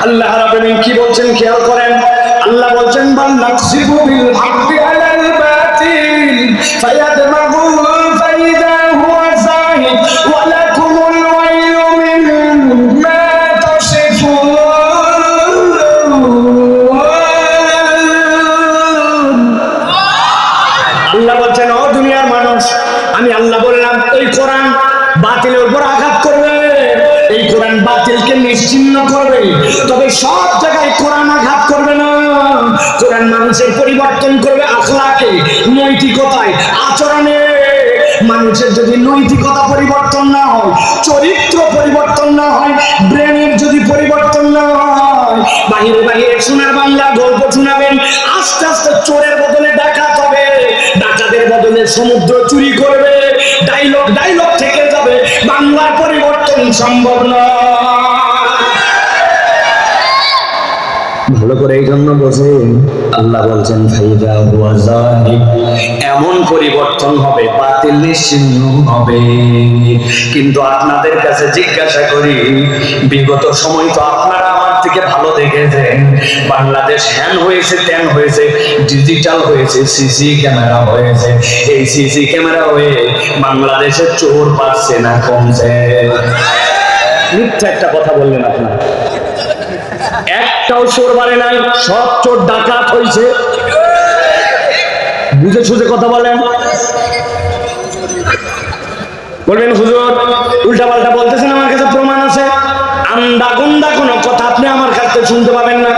আল্লাহ রাব্বুল আলামিন কি বলছেন খেয়াল করেন। আল্লাহ বলছেন বাল নাকসিবু বিল হাক্কি আলাল বাতিল ফায়াদমাগু ফাইদা হুয়া যাহিক ওয়া লাকুমুল ওয়াইলু মিম্মা তাসিফুন। আল্লাহ বলছেন ও দুনিয়ার মানুষ, আমি আল্লাহ বললাম এই কোরআন বাতিলের উপর আঘাত করবে, এই কোরআন বাতিলকে নিশ্চিহ্ন করবে, তবে সব জায়গায় কোরআন আঘাত করবে না। কোরআন মানুষের পরিবর্তন করবে আখলাকে, নৈতিকতায়, আচরণে। মানুষের যদি নৈতিকতা পরিবর্তন না হয়, চরিত্র পরিবর্তন না হয়, ব্রেনের যদি পরিবর্তন না হয়, বাহিরে বাহিরে সোনার বাংলা গল্প শোনাবেন, আস্তে আস্তে চোরের বদলে ডাকাত হবে, ডাকাতের বদলে সমুদ্র চুরি করবে, ডায়লগ থেকে যাবে, বাংলার পরিবর্তন সম্ভব নয়। ভালো করে এই জন্য বোঝেন, আল্লাহ বলছেন ফাইদা হুয়া যাহিক, এমন পরিবর্তন হবে বাতিল নিশ্চিহ্ন হবে। কিন্তু আপনাদের কাছে জিজ্ঞাসা করি, বিগত সময় তো আপনারা আমার থেকে ভালো দেখেছেন, বাংলাদেশ হ্যান হয়েছে, ত্যান হয়েছে, ডিজিটাল হয়েছে, সিসি ক্যামেরা হয়েছে। এই সিসি ক্যামেরা হয়ে বাংলাদেশের চোর বাড়ছে না কমছে? মিথ্যা একটা কথা বললেন আপনারা, একটাও চোর বাড়ে নাই, সব চোর ডাকাত হয়েছে। বুঝে সুঝে কথা বলেন। বলবেন হুজুর উল্টা পাল্টা বলতেছেন, আমার কাছে প্রমাণ আছে। আন্দা গন্দা কোনো কথা আপনি আমার কাছে শুনতে পাবেন না।